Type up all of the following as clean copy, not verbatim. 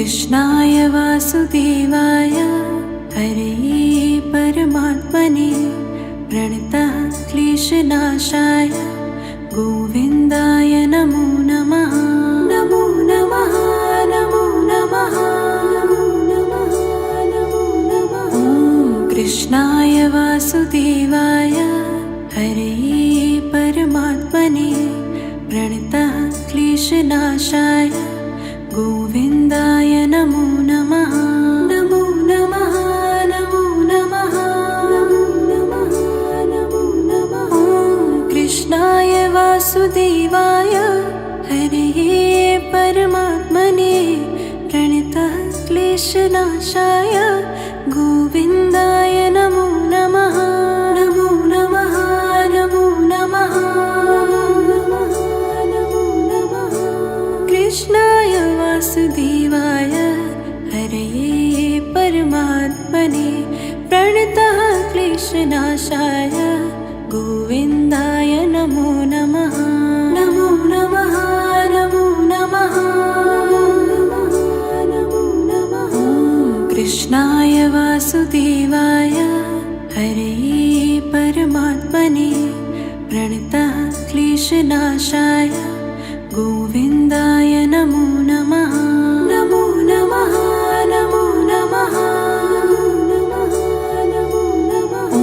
कृष्णाय वासुदेवाय हरये परमात्मने प्रणतः क्लेशनाशाय गोविन्दाय नमो नमः। नमो नमः नमो नमः नमो नमः नमो नमः। कृष्णाय वासुदेवाय हरये परमात्मने प्रणतः क्लेशनाशाय गोविन्दाय नमो नमः। नमो नमः नमो नमः नमो नमः नमो नमः। कृष्णाय वासुदेवाय हरये परमात्मने प्रणतः क्लेशनाशाय गोविन्दाय नमो नमः। नमो नमः नमो नमः नमो नमः नमो नमः। कृष्णाय वासुदेवाय हरये परमात्मने प्रणतः क्लेशनाशाय गोविन्दाय नमो नमः। नमो नमः नमो नमः नमो नमः। कृष्णाय वासुदेवाय हरये परमात्मने प्रणतः क्लेशनाशाय गोविन्दाय नमो नमः। नमो नमः नमो नमः नमो नमः।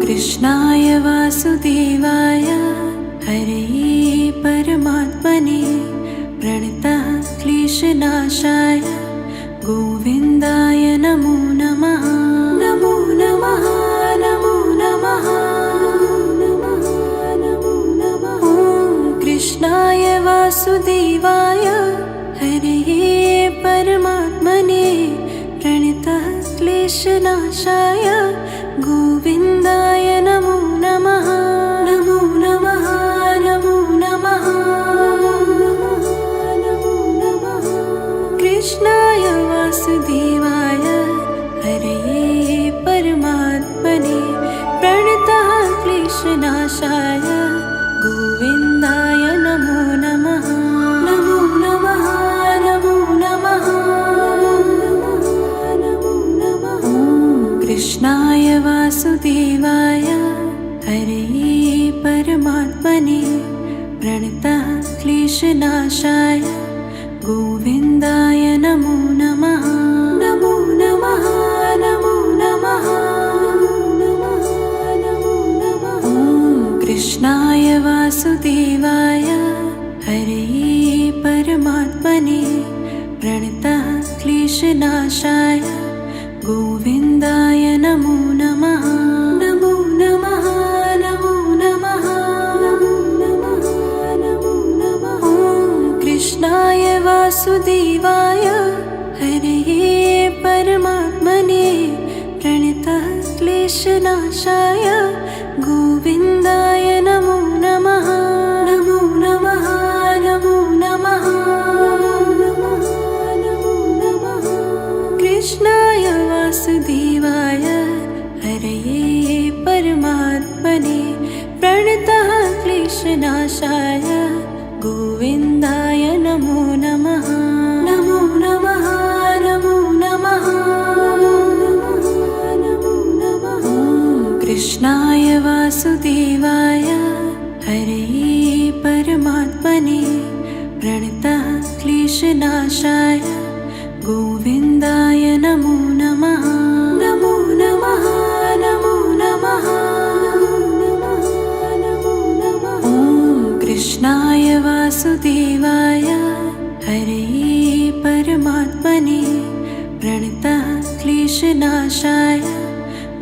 कृष्णाय वासुदेवाय हरये परमात्मने प्रणतः क्लेशनाशाय गोविन्दाय नमो नमः। नमो नमः नमो नमः नमो नमः। कृष्णाय वासुदेवाय हरये परमात्मने प्रणतः क्लेशनाशाय गोविन्दाय नमो नमः। नमो नमः नमो नमः नमो नमः। कृष्णाय वासुदेवाय हरये परमात्मने प्रणतः क्लेशनाशाय गोविन्दाय नमो नमः। नमो नमः नमो नमः नमो नमः। कृष्णाय वासुदेवाय हरये परमात्मने प्रणतः क्लेशनाशाय गोविन्दाय नमो नमः। नमो नमः नमो नमः नमो नमः। कृष्णाय वासुदेवाय हरये परमात्मने प्रणतः क्लेशनाशाय गोविन्दाय नमो नमः। नमो नमः नमो नमः नमो नमः नमो नमः। कृष्णाय वासुदेवाय हरये परमात्मने प्रणतः क्लेशनाशाय गोविन्दाय नमो नमः। नमो नमः नमो नमः नमो नमः। कृष्णाय वासुदेवाय हरये परमात्मने प्रणतः क्लेशनाशाय गोविन्दाय नमो नमः। नमो नमः नमो नमः नमो नमः। कृष्णाय वासुदेवाय हरये परमात्मने प्रणतः क्लेशनाशाय गोविन्दाय नमो नमः। नमो नमः नमो नमः नमो नमः। कृष्णाय वासुदेवाय हरये परमात्मने प्रणतः क्लेशनाशाय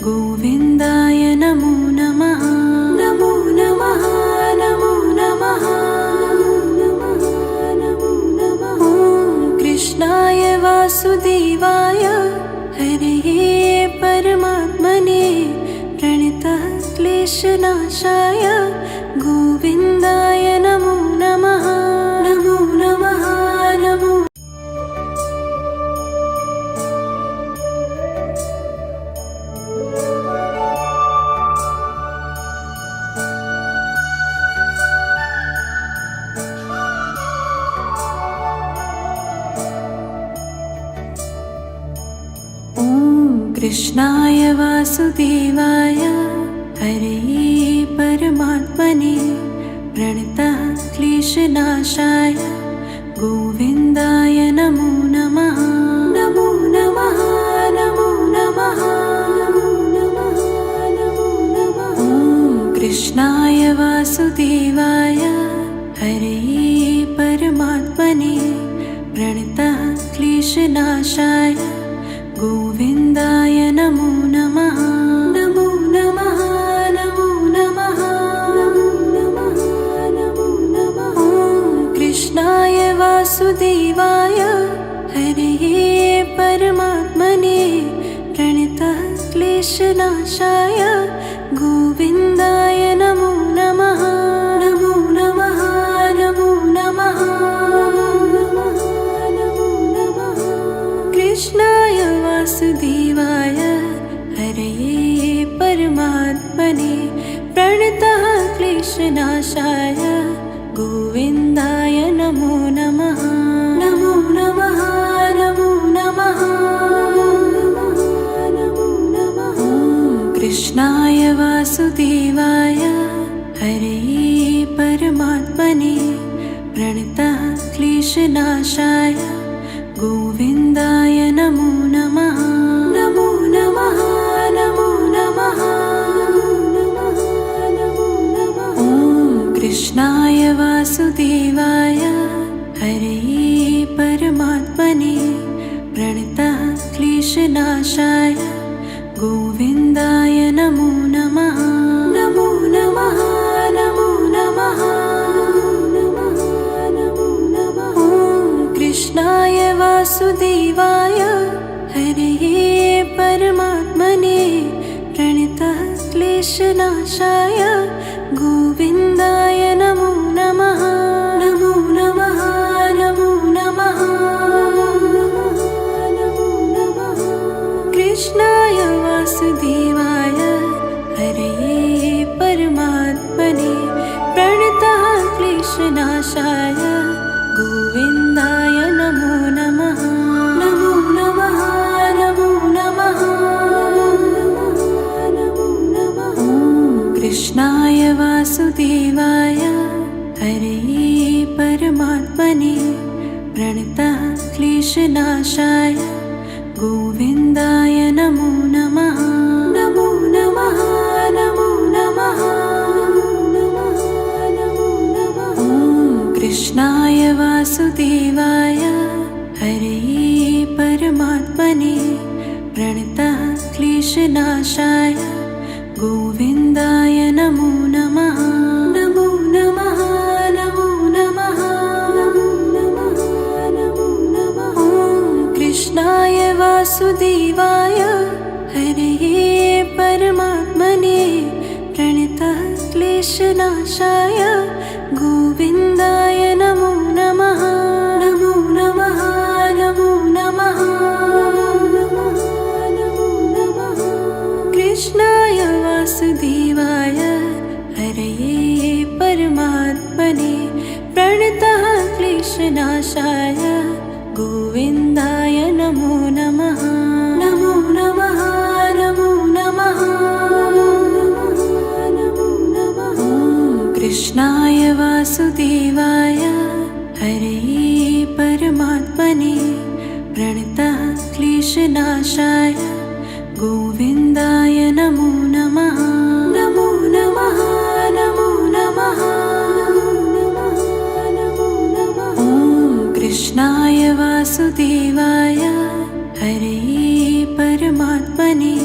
गोविन्दाय नमो नमः। नमो नमः नमो नमः नमो नमः। कृष्णाय वासुदेवाय हरये परमात्मने प्रणतः क्लेशनाशाय गोविन्दाय नमो नमः। नमो नमः नमो कृष्णाय वासुदेवाय हरे परमात्मने प्रणतः क्लेशनाशाय गोविन्दाय नमो नमः। नमो नमः नमो नमः नमो नमः। कृष्णाय वासुदेवाय हरे परमात्मने प्रणतः क्लेशनाशाय गोविन्दाय नमो नमः। नमो नमः नमो नमः नमो नमः। कृष्णाय वासुदेवाय हरे परमात्मने प्रणतः क्लेशनाशाय गोविन्दाय नमो नमः। नमो नमः नमो नमः नमो नमः। कृष्णाय वासुदेवाय हरे परमात्मने प्रणतः क्लेशनाशाय गोविन्दाय नमो नमः। नमो नमः नमो नमः नमो नमः। कृष्णाय वासुदेवाय हरे परमात्मने प्रणतः क्लेशनाशाय गोविन्दाय नमो नमः। नमो नमः नमो नमः नमो नमः। कृष्णाय वासुदेवाय हरे परमात्मने प्रणतः क्लेशनाशाय गोविन्दाय नमो नमः। नमो नमः नमो नमः नमो नमः। कृष्णाय वासुदेवाय हरे परमात्मने प्रणतः क्लेशनाशाय गोविन्दाय नमो नमः। नमो नमः नमो नमः नमो नमः। कृष्णाय वासुदेवाय हरे परमात्मने प्रणतः क्लेशनाशाय गोविन्दाय नमो नमः। नमो नमः नमो नमः नमो नमः। कृष्णाय वासुदेवाय हरे परमात्मने प्रणतः क्लेशनाशाय गोविन्दाय नमो नमः। नमो नमः नमो नमः नमो नमः। कृष्णाय वासुदेवाय हरे परमात्मने प्रणतः क्लेशनाशाय गोविन्दाय नमो नमः। नमो नमः नमो नमः नमो नमः। कृष्णाय वासुदेवाय हरे परमात्मने प्रणतः क्लेशनाशाय गोविन्दाय नमो नमः। नमो नमः नमो नमः नमो नमः। कृष्णाय वासुदेवाय हरे परमात्मने प्रणतः क्लेशनाशाय गोविन्दाय नमो नमः। नमो नमः नमो नमः नमो नमः। कृष्णाय वासुदेवाय हरे परमात्मने प्रणतः क्लेशनाशाय गोविन्दाय नमो नमः। नमो नमः नमो नमः नमो नमः। कृष्णाय वासुदेवाय हरे परमात्मने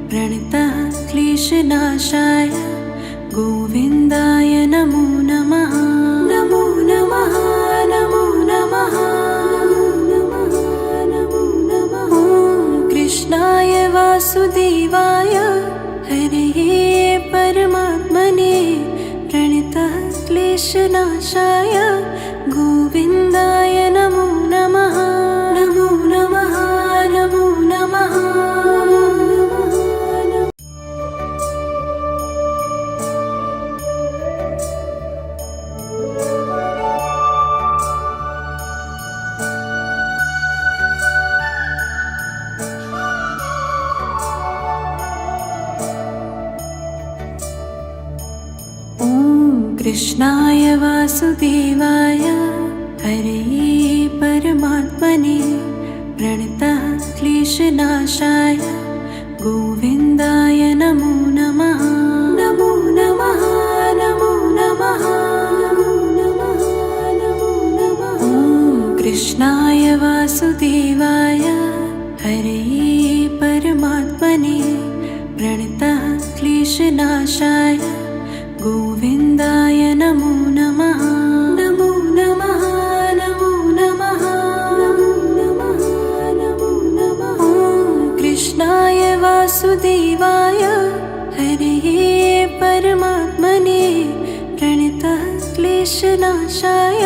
प्रणतः क्लेशनाशाय गोविन्दाय नमो नमः। नमो नमः नमो नमः नमो नमः। कृष्णाय वासुदेवाय हरे परमात्मने प्रणतः क्लेशनाशाय गोविन्दाय नमो नमः। नमो नमः नमो नमः। वासुदेवाय हरे परमात्मने प्रणतः क्लेशनाशाय गोविन्दाय नमो नमः। नमो नमः नमो नमः नमो नमः नमो नमः। ॐ कृष्णाय वासुदेवाय हरे परमात्मने प्रणतः क्लेशनाशाय गोविन्दाय नमो नमः। नमो नमः नमो नमः नमो नमः नमो नमः। ॐ कृष्णाय वासुदेवाय हरे परमात्मने प्रणतः क्लेशनाशाय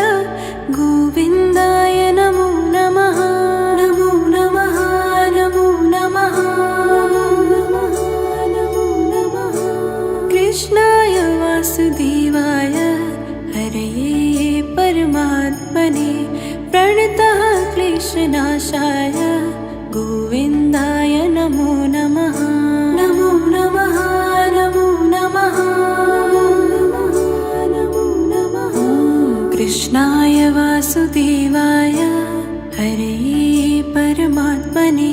गोविन्दाय नमो नमः। नमो नमः नमो नमः नमो नमः। कृष्णाय वासुदेवाय हरे परमात्मने प्रणतः क्लेशनाशाय गोविन्दाय नमो नमः। नमो नमः नमो नमः नमो नमः। कृष्णाय वासुदेवाय हरे परमात्मने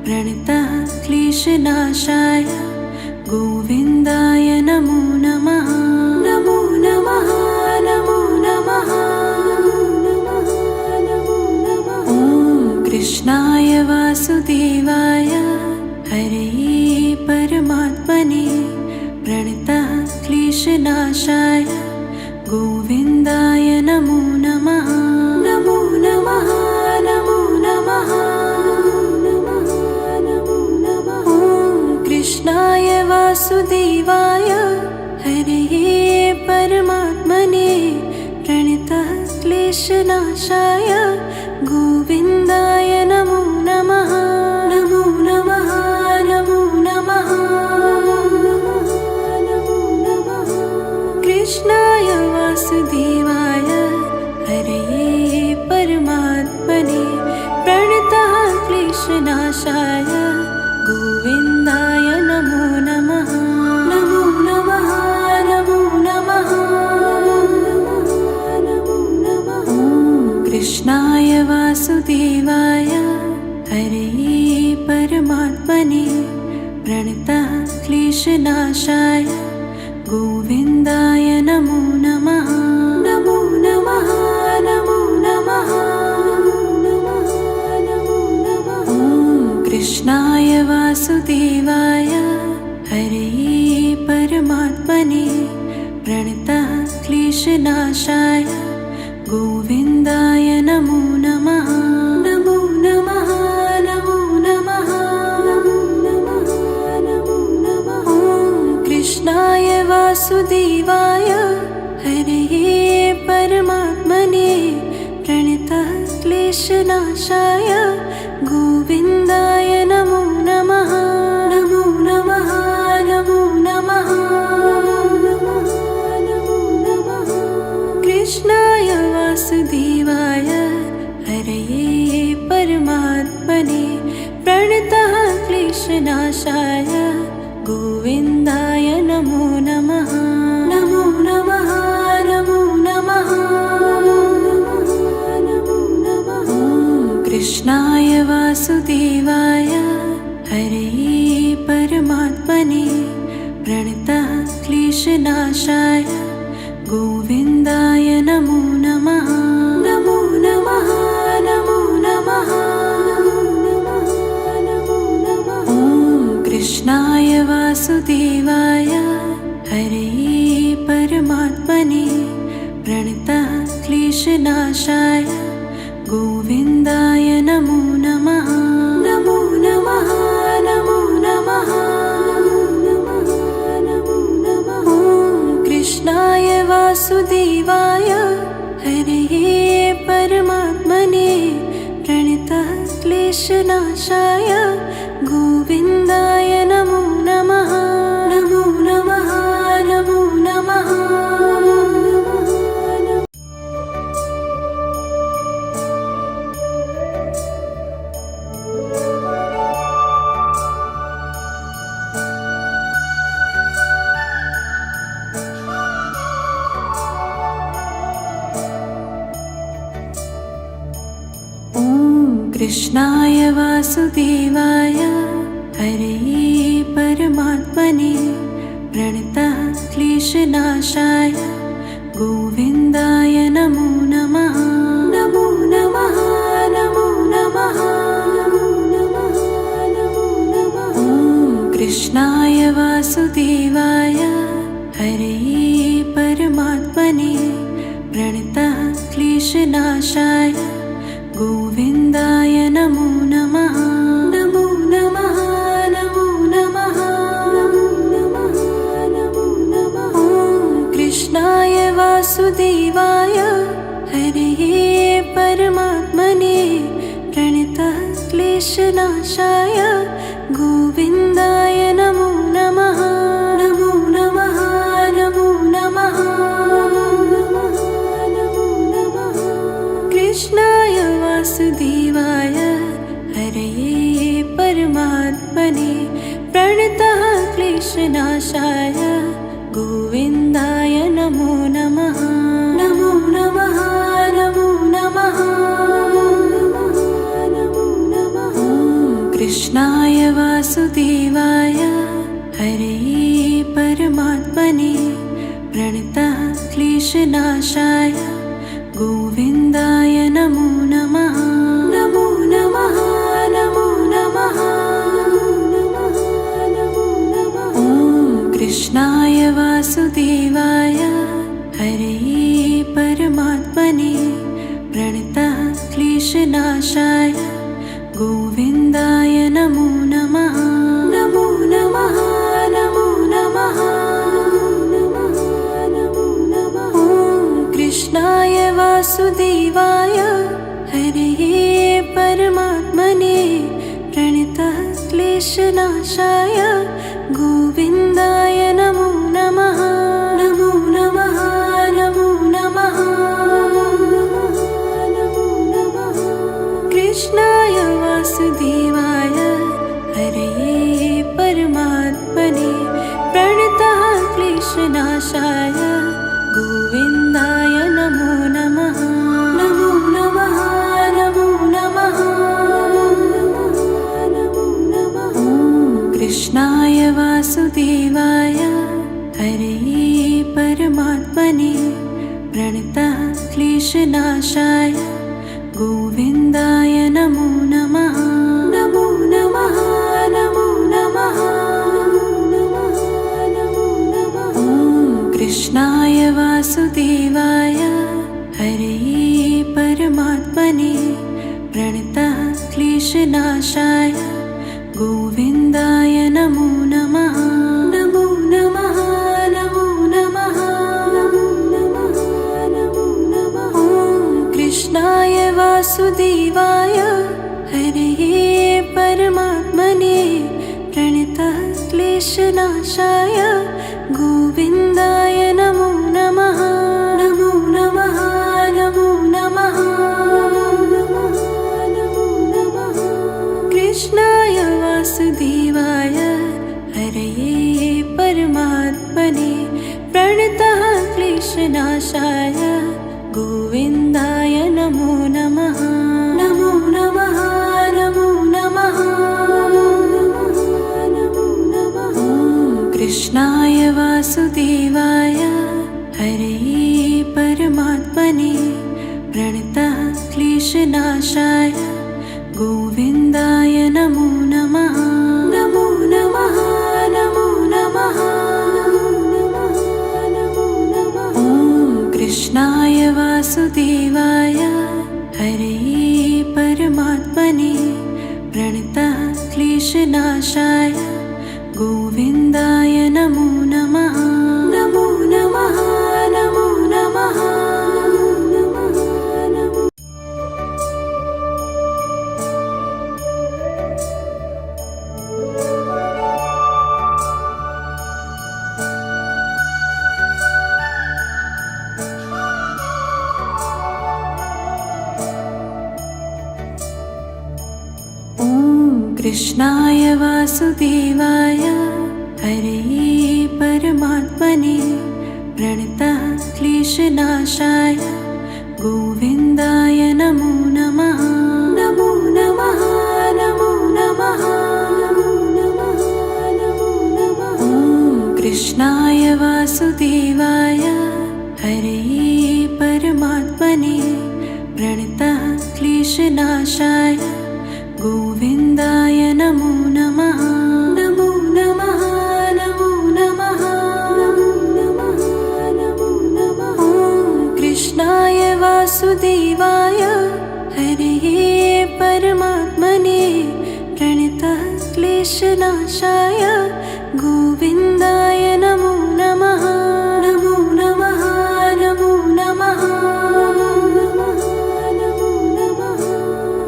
प्रणतः क्लेशनाशाय गोविन्दाय नमो नमः। नमो नमः नमो नमः नमो नमः। ॐ कृष्णाय वासुदेवाय हरे परमात्मने प्रणतः क्लेशनाशाय गोविन्दाय नमो नमः। नमो नमः नमो नमः नमो नमः। ॐ कृष्णाय वासुदेवाय हरे परमात्मने प्रणतः क्लेशनाशाय गोविन्दाय नमो नमः। नमो नमः नमो नमः नमो नमः। कृष्णाय वासुदेवाय हरे परमात्मने प्रणतः क्लेशनाशाय गोविन्दाय नमो नमः। नमो नमः नमो नमः नमो नमः। कृष्णाय वासुदेवाय हरे परमात्मने प्रणतः क्लेशनाशाय गोविन्दाय नमो नमः। नमो नमः नमो नमः नमो नमः। कृष्णाय वासुदेवाय हरे परमात्मने प्रणतः क्लेशनाशाय गोविन्दाय नमो नमः। नमो नमः नमो नमः नमो नमः। कृष्णाय वासुदेवाय हरे परमात्मने प्रणतः क्लेशनाशाय गोविन्दाय नमो नमः। नमो नमः नमो नमः नमो नमः। कृष्णाय वासुदेवाय हरे परमात्मने प्रणतः क्लेशनाशाय गोविन्दाय नमो नमः। नमो नमः नमो नमः नमो नमः। कृष्णाय वासुदेवाय हरे परमात्मने प्रणतः क्लेशनाशाय गोविन्दाय नमो नमः। नमो नमः नमो नमः नमो नमः। कृष्णाय वासुदेवाय हरे परमात्मने प्रणतः क्लेशनाशाय गोविन्दाय नमो नमः। नमो नमः नमो नमः नमो नमः। कृष्णाय वासुदेवाय हरे परमात्मने प्रणतः क्लेशनाशाय गोविन्दाय नमो नमः। नमो नमः नमो नमः। कृष्णाय वासुदेवाय हरे परमात्मने प्रणतः क्लेशनाशाय गोविन्दाय नमो नमः। नमो नमः नमो नमः नमो नमः नमो नमः। कृष्णाय वासुदेवाय हरे परमात्मने प्रणतः क्लेशनाशाय गोविन्दाय नमो नमः। नमो नमः नमो नमः नमो नमः नमो नमः। कृष्णाय वासुदेवाय हरे परमात्मने प्रणतः क्लेशनाशाय गोविन्दाय नमो नमः। नमो नमः नमो नमः नमो नमः। कृष्णाय वासुदेवाय हरे परमात्मने प्रणतः क्लेशनाशाय गोविन्दाय नमो नमः। नमो नमः नमो नमः नमो नमः। कृष्णाय वासुदेवाय हरे परमात्मने प्रणतः क्लेशनाशाय गोविन्दाय नमो नमः। नमो नमः नमो नमः नमो नमः। कृष्णाय वासुदेवाय हरे परमात्मने प्रणतः क्लेशनाशाय गोविन्दाय नमो नमः। नमो नमः नमो नमः नमो नमः। कृष्णाय वासुदेवाय हरे परमात्मने प्रणतः क्लेशनाशाय गोविन्दाय नमो नमः। नमो नमः नमो नमः नमो नमः। कृष्णाय वासुदेवाय हरे परमात्मने प्रणतः क्लेशनाशाय गोविन्दाय नमो नमः। नमो नमः नमो नमः नमो नमः। कृष्णाय वासुदेवाय हरे परमात्मने प्रणतः क्लेशनाशाय गोविन्दाय नमो नमः। नमो नमः नमो नमः नमो नमः। कृष्णाय वासुदेवाय हरे परमात्मने प्रणतः क्लेशनाशाय गोविन्दाय नमो नमः। नमो नमः नमो नमः नमो नमः। कृष्णाय वासुदेवाय हरे परमात्मने प्रणतः क्लेशनाशाय गोविन्दाय नमो नमः। नमो नमः नमो नमः नमो नमः। कृष्णाय वासुदेवाय हरे परमात्मने प्रणतः क्लेशनाशाय गोविन्दाय नमो नमः। नमो नमः नमो नमः नमो नमः। कृष्णाय वासुदेवाय हरे परमात्मने प्रणतः क्लेशनाशाय गोविन्दाय नमो नमः। नमो नमः नमो नमः नमो नमः। कृष्णाय वासुदेवाय हरे परमात्मने प्रणतः क्लेशनाशाय गोविन्दाय नमो नमः। नमो नमः नमो नमः नमो। कृष्णाय वासुदेवाय हरे परमात्मने प्रणतः क्लेशनाशाय गोविन्दाय नमो नमः। नमो नमः वासुदेवाय हरे परमात्मने प्रणतः क्लेशनाशाय गोविन्दाय नमो नमः। नमो नमः नमो नमः नमो नमः नमो नमः। कृष्णाय वासुदेवाय हरे परमात्मने प्रणतः क्लेशनाशाय गोविन्दाय नमो नमः। नमो नमः नमो नमः नमो नमः।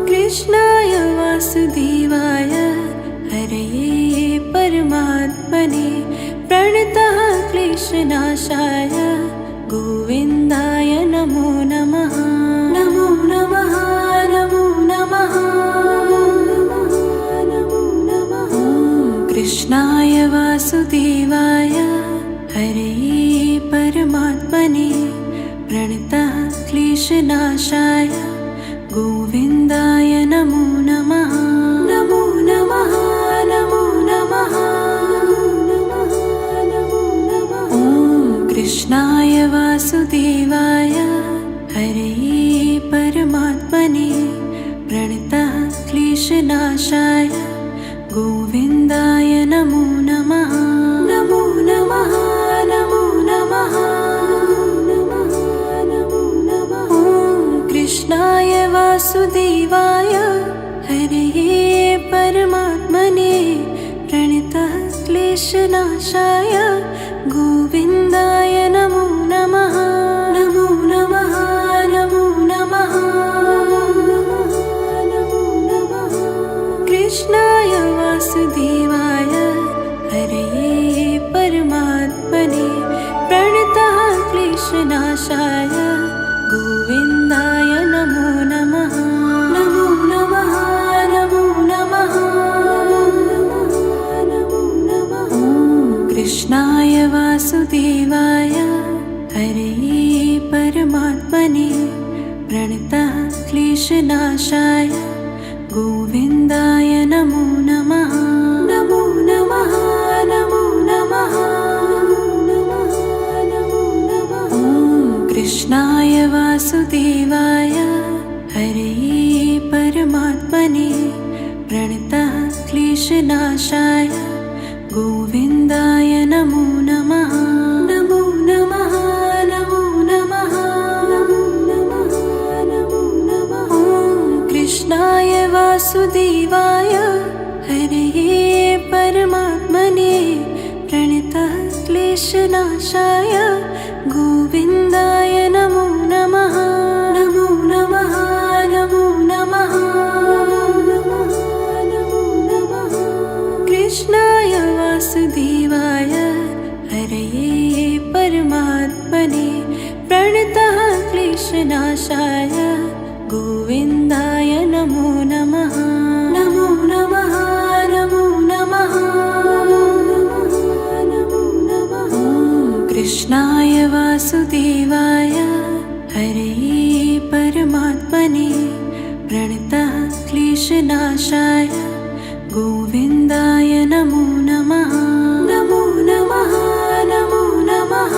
कृष्णाय वासुदेवाय हरे परमात्मने प्रणतः क्लेशनाशाय गोविन्दाय नमो नमः। नमो नमः नमो नमः नमो नमः। कृष्णाय वासुदेवाय हरे परमात्मने प्रणतः क्लेशनाशाय गोविन्दाय नमो नमः। नमो नमः नमो नमः नमो नमः। कृष्णाय वासुदेवाय हरे परमात्मने प्रणतः क्लेशनाशाय गोविन्दाय नमो नमः। नमो नमः नमो नमः नमो नमः। कृष्णाय वासुदेवाय हरे परमात्मने प्रणतः क्लेशनाशाय गोविन्दाय नमो नमः। नमो नमः नमो नमः नमो नमः। कृष्णाय वासुदेवाय हरे परमात्मने प्रणतः क्लेशनाशाय गोविन्दाय नमो नमः। नमो नमः नमो नमः नमो नमः। कृष्णाय वासुदेवाय हरे परमात्मने प्रणतः क्लेशनाशाय गोविन्दाय नमो नमः। नमो नमः नमो नमः नमो नमः। कृष्णाय वासुदेवाय हरे परमात्मने प्रणतः क्लेशनाशाय गोविन्दाय नमो नमः। नमो नमः नमो नमः नमो नमः। कृष्णाय वासुदेवाय हरे परमात्मने प्रणतः क्लेशनाशाय गोविन्दाय नमो नमः। नमो नमः नमो नमः नमो नमः। कृष्णाय वासुदेवाय हरे परमात्मने प्रणतः क्लेशनाशाय गोविन्दाय नमो नमः। नमो नमः नमो नमः नमो नमः। कृष्णाय वासुदेवाय हरे परमात्मने प्रणतः क्लेशनाशाय गोविन्दाय नमो नमः। नमो नमः नमो नमः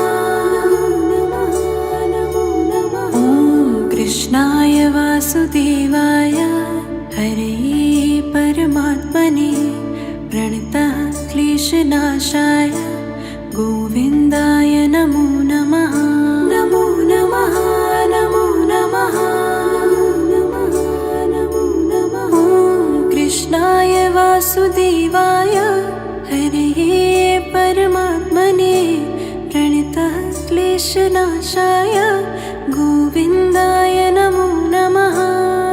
नमो नमः। कृष्णाय वासुदेवाय हरे परमात्मने प्रणतः क्लेशनाशाय गोविन्दाय नमो नमः। नमो नमः नमो नमः नमो नमः। कृष्णाय वासुदेवाय हरे परमात्मने प्रणतः क्लेशनाशाय गोविन्दाय नमो नमः।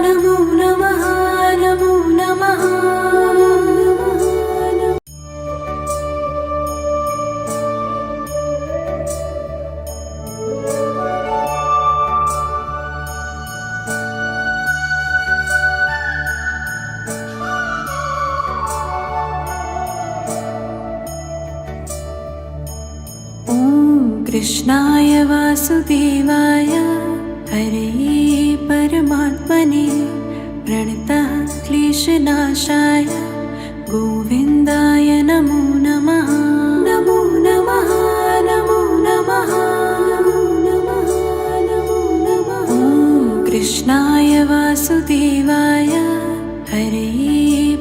नमो नमः नमो नमः कृष्णाय वासुदेवाय हरे परमात्मने प्रणतः क्लेशनाशाय गोविन्दाय नमो नमः। नमो नमः नमो नमः कृष्णाय वासुदेवाय हरे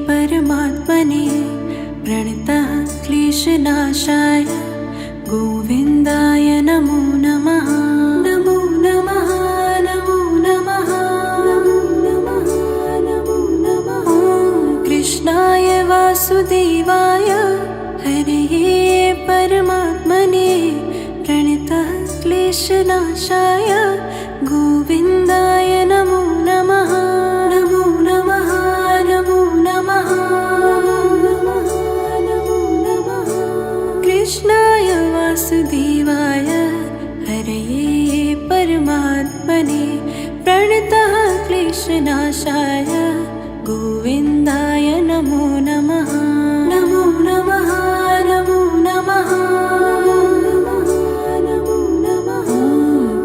परमात्मने प्रणतः क्लेशनाशाय गोविन्दाय नमो नमः। नमो नमः नमो नमः नमो नमः नमो नमः। कृष्णाय वासुदेवाय हरे परमात्मने प्रणतः क्लेशनाशाय गोविन्दाय नमो नमः। नमो नमः नमो नमः नमो नमः। कृष्णाय वासुदेवाय हरे परमात्मने प्रणतः क्लेशनाशाय गोविन्दाय नमो नमः। नमो नमः नमो नमः नमो नमः।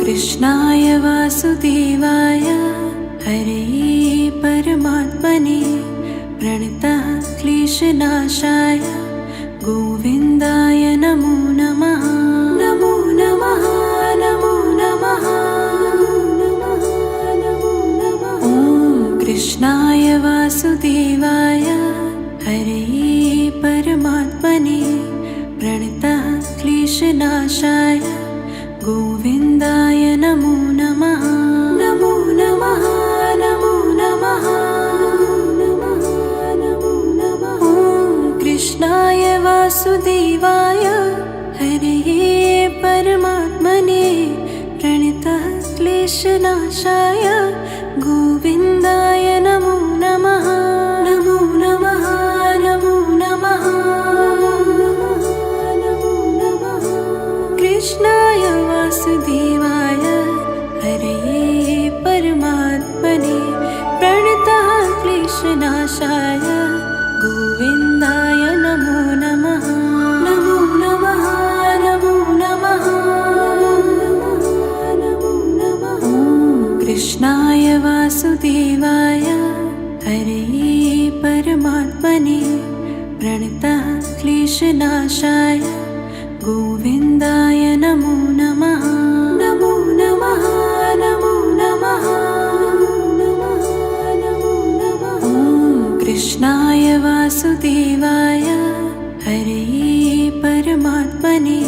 कृष्णाय वासुदेवाय हरे परमात्मने प्रणतः क्लेशनाशाय गोविन्दाय नमो नमः। नमो नमः नमो नमः नमो नमः। कृष्णाय वासुदेवाय हरे परमात्मने प्रणतः क्लेशनाशाय गोविन्दाय नमो नमः। नमो नमः नमो नमः नमो नमः। कृष्णाय वासुदेवाय हरे परमात्मने प्रणतः क्लेशनाशाय गोविन्दाय नमो नमः। नमो नमः नमो नमः नमो नमः। कृष्णाय वासुदेवाय हरे परमात्मने प्रणतः क्लेशनाशाय गोविन्दाय नमो नमः। नमो नमः नमो नमः नमो नमः। कृष्णाय वासुदेवाय हरे परमात्मने प्रणतः क्लेशनाशाय गोविन्दाय नमो नमः। नमो नमः नमो नमः नमो नमः। कृष्णाय वासुदेवाय हरे परमात्मने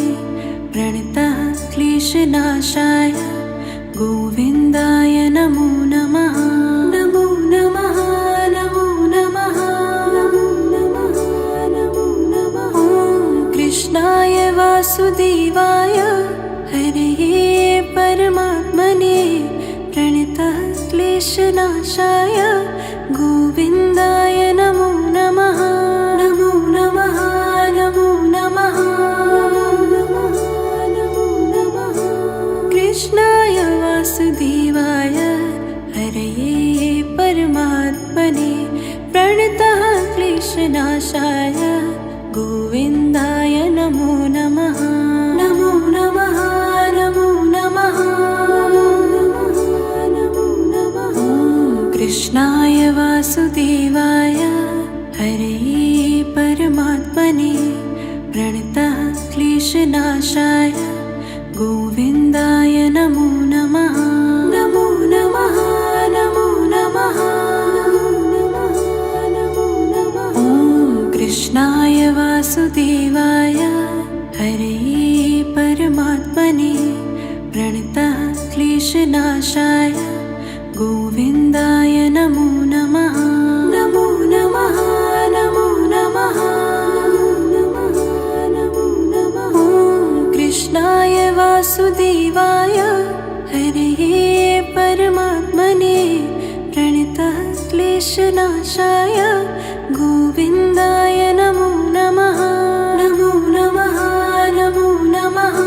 प्रणतः क्लेशनाशाय गोविन्दाय नमो नमः। नमो नमः नमो नमः नमो नमः। कृष्णाय वासुदेवाय हरे परमात्मने प्रणतः क्लेशनाशाय गोविन्दाय नमो नमः। नमो नमः नमो नमः नमो नमः। कृष्णाय वासुदेवाय हरे परमात्मने प्रणतः क्लेशनाशाय गोविन्दाय नमो नमः। नमो नमः नमो नमः नमो नमः। कृष्णाय वासुदेवाय हरे परमात्मने प्रणतः क्लेशनाशाय गोविन्दाय नमो नमः। नमो नमः नमो नमः नमो नमः। कृष्णाय वासुदेवाय हरे परमात्मने प्रणतः क्लेशनाशाय गोविन्दाय नमो नमः। नमो नमः नमो नमः नमो नमः। कृष्णाय वासुदेवाय हरे परमात्मने प्रणतः क्लेशनाशाय गोविन्दाय नमो नमः। नमो नमः नमो नमः।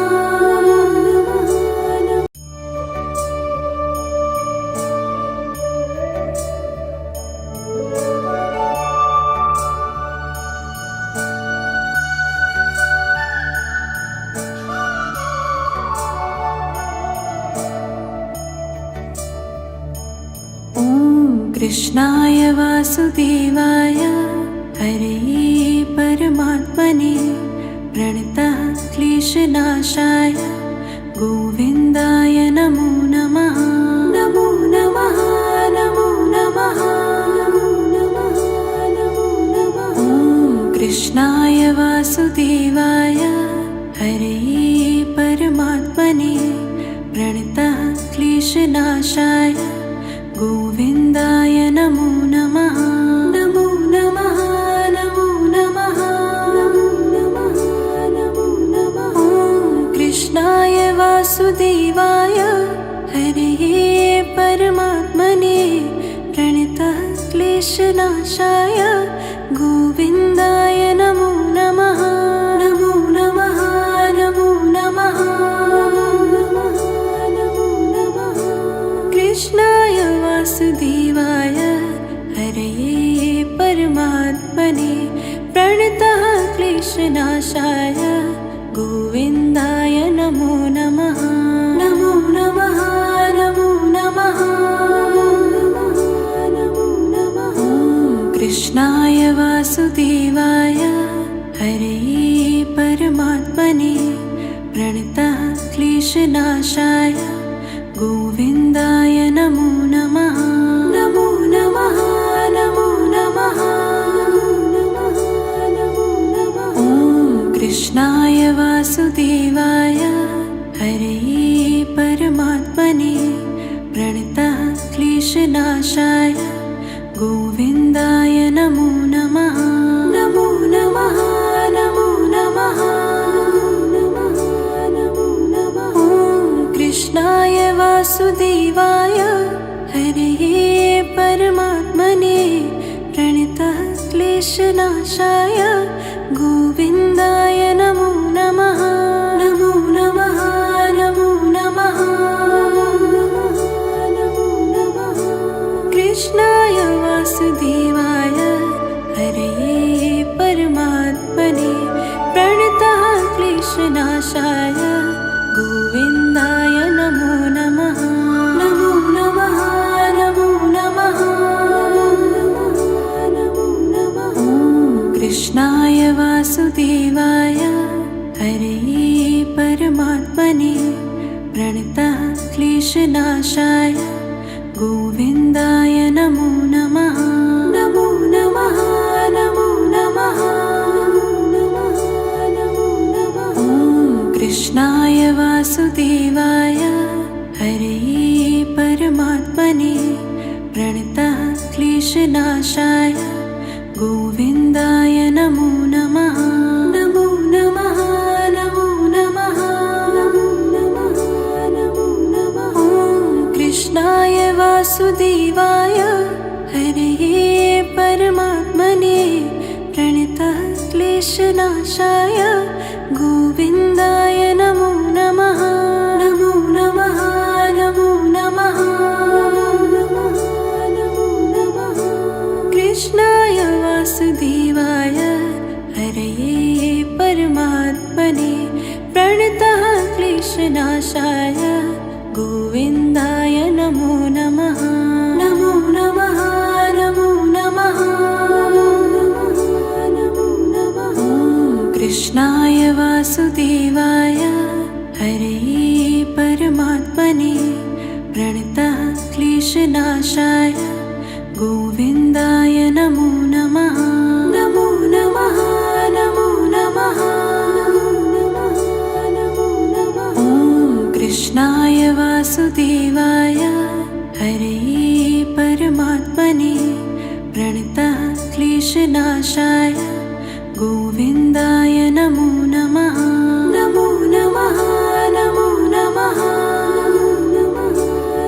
कृष्णाय वासुदेवाय हरे परमात्मने प्रणतः क्लेशनाशाय गोविन्दाय नमो नमः। नमो नमः वासुदेवाय हरे परमात्मने प्रणतः क्लेशनाशाय गोविन्दाय नमो नमः। नमो नमः नमो नमः नमो नमः नमो नमः। ॐ कृष्णाय वासुदेवाय हरे परमात्मने प्रणतः क्लेशनाशाय गोविन्दाय नमो नमः। नमो नमः नमो नमः नमो नमः। कृष्णाय वासुदेवाय हरे परमात्मने प्रणतः क्लेशनाशाय गोविन्दाय नमो नमः। नमो नमः नमो नमः नमो नमः। कृष्णाय वासुदेवाय हरे परमात्मने प्रणतः क्लेशनाशाय गोविन्दाय नमो नमः। नमो नमः नमो नमः नमो नमः। ॐ कृष्णाय वासुदेवाय हरे परमात्मने प्रणतः क्लेशनाशाय गोविन्दाय नमो नमः। नमो नमः नमो नमः नमो नमः। ॐ कृष्णाय वासुदेवाय हरे परमात्मने प्रणतः क्लेशनाशाय गोविन्दाय नमो नमः। नमो नमः नमो नमः नमो नमः। कृष्णाय वासुदेवाय हरे परमात्मने प्रणतः क्लेशनाशाय गोविन्दाय नमो नमः। नमो नमः नमो नमः नमो नमः। ॐ कृष्णाय वासुदेवाय हरे परमात्मने प्रणतः क्लेशनाशाय गोविन्दाय नमो नमः। नमो नमः नमो नमः नमो नमः। ॐ कृष्णाय वासुदेवाय हरे परमात्मने प्रणतः क्लेशनाशाय गोविन्दाय नमो नमः। नमो नमः नमो नमः नमो नमः। ॐ कृष्णाय वासुदेवाय हरे परमात्मने प्रणतः क्लेशनाशाय गोविन्दाय नमो नमः। नमो नमः नमो नमः नमो नमः। कृष्णाय वासुदेवाय हरे परमात्मने प्रणतः क्लेशनाशाय गोविन्दाय नमो नमः। नमो नमः नमो नमः नमो नमः। ॐ कृष्णाय वासुदेवाय हरे परमात्मने प्रणतः क्लेशनाशाय गोविन्दाय नमो नमः। नमो नमः नमो नमः नमो नमः। ॐ कृष्णाय वासुदेवाय हरे परमात्मने प्रणतः क्लेशनाशाय गोविन्दाय नमो नमः। नमो नमः नमो नमः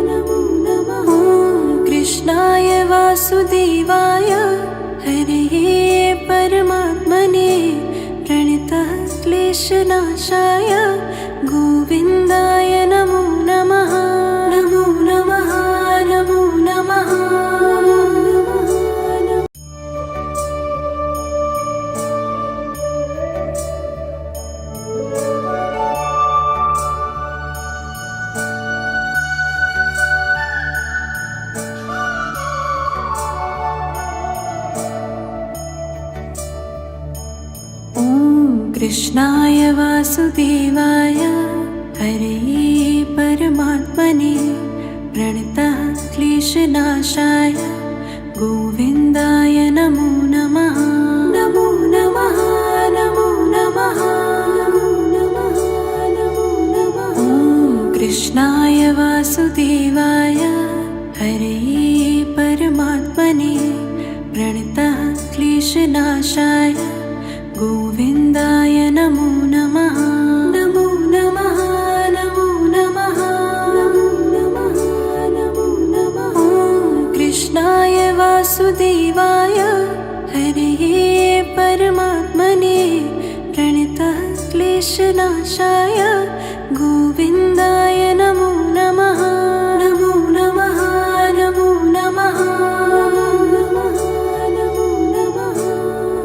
नमो नमः। ॐ कृष्णाय वासुदेवाय हरे परमात्मने प्रणतः क्लेशनाशाय गोविन्दाय नमो नमः। नमो नमः नमो नमः। कृष्णाय वासुदेवाय हरे परमात्मने प्रणतः क्लेशनाशाय गोविन्दाय नमो नमः। नमो नमः नमो नमः कृष्णाय वासुदेवाय हरे परमात्मने प्रणतः क्लेशनाशाय गोविन्दाय नमो नमः। नमो नमः नमो नमः नमो नमः नमो नमः। कृष्णाय वासुदेवाय हरे परमात्मने प्रणतः क्लेशनाशाय गोविन्दाय नमो नमः। नमो नमः नमो नमः नमो नमः।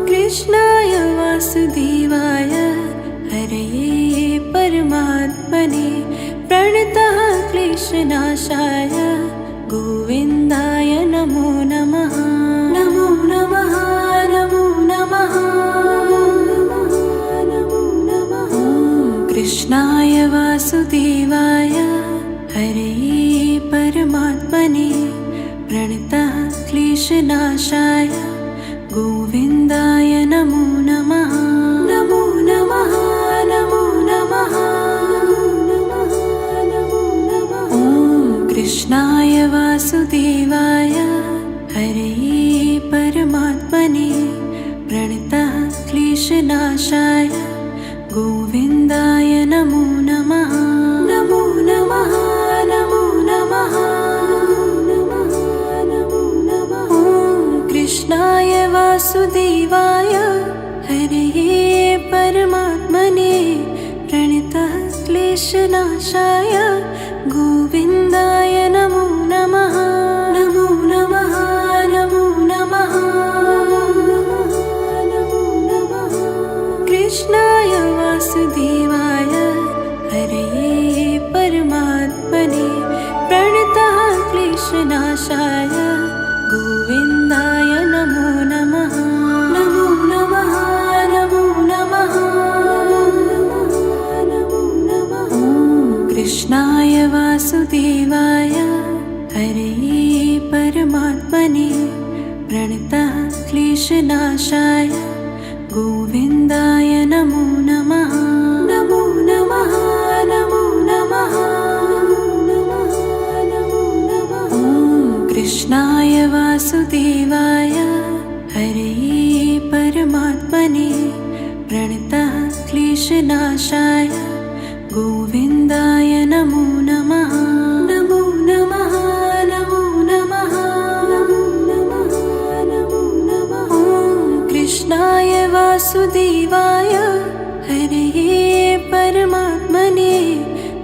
कृष्णाय वासुदेवाय हरे परमात्मने प्रणतः क्लेशनाशाय गोविन्दाय नमो नमः। नमो नमः नमो नमः नमो नमः। कृष्णाय वासुदेवाय हरे परमात्मने प्रणतः क्लेशनाशाय गोविन्दाय नमो नमः। नमो नमः नमो नमः नमो नमः। कृष्णाय वासुदेवाय हरे परमात्मने प्रणतः क्लेशनाशाय गोविन्दाय नमो नमः। नमो नमः नमो नमः नमो नमः। कृष्णाय वासुदेवाय हरे परमात्मने प्रणतः क्लेशनाशाय गोविन्दाय नमो नमः। नमो नमः नमो नमः नमो नमः। कृष्णाय वासुदेवाय हरे परमात्मने प्रणतः क्लेशनाशाय गोविन्दाय नमो नमः। नमो नमः नमो नमः नमो नमः। कृष्णाय वासुदेवाय हरे परमात्मने प्रणतः क्लेशनाशाय गोविन्दाय नमो नमः। नमो नमः नमो नमः नमो नमः। कृष्णाय वासुदेवाय हरे परमात्मने प्रणतः क्लेशनाशाय गोविन्दाय नमो नमः। नमो नमः नमो नमः नमो नमः। कृष्णाय वासुदेवाय हरे परमात्मने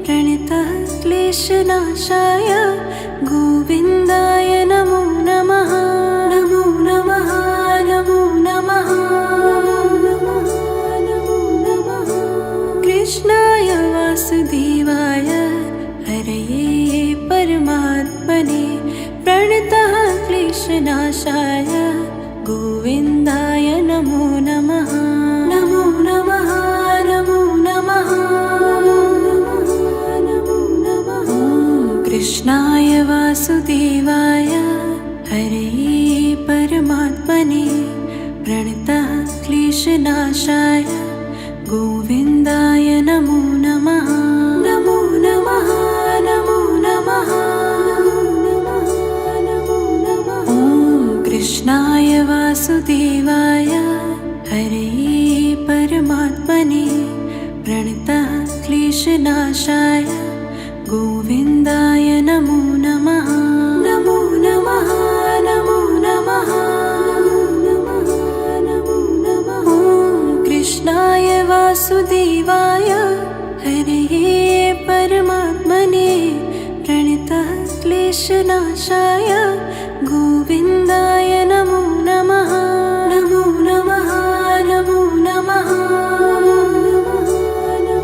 प्रणतः क्लेशनाशाय गोविन्दाय नमो नमः। नमो नमः नमो नमः नमो नमः। कृष्णाय वासुदेवाय हरे परमात्मने प्रणतः क्लेशनाशाय गोविन्दाय नमो नमः। नमो नमः नमो नमः नमो नमः। कृष्णाय वासुदेवाय हरे परमात्मने प्रणतः क्लेशनाशाय गोविन्दाय नमो नमः। नमो नमः नमो नमः नमो नमः। कृष्णाय वासुदेवाय हरे परमात्मने प्रणतः क्लेशनाशाय गोविन्दाय नमो नमः। नमो नमः नमो नमः नमो नमः। कृष्णाय वासुदेवाय हरे परमात्मने प्रणतः क्लेशनाशाय गोविन्दाय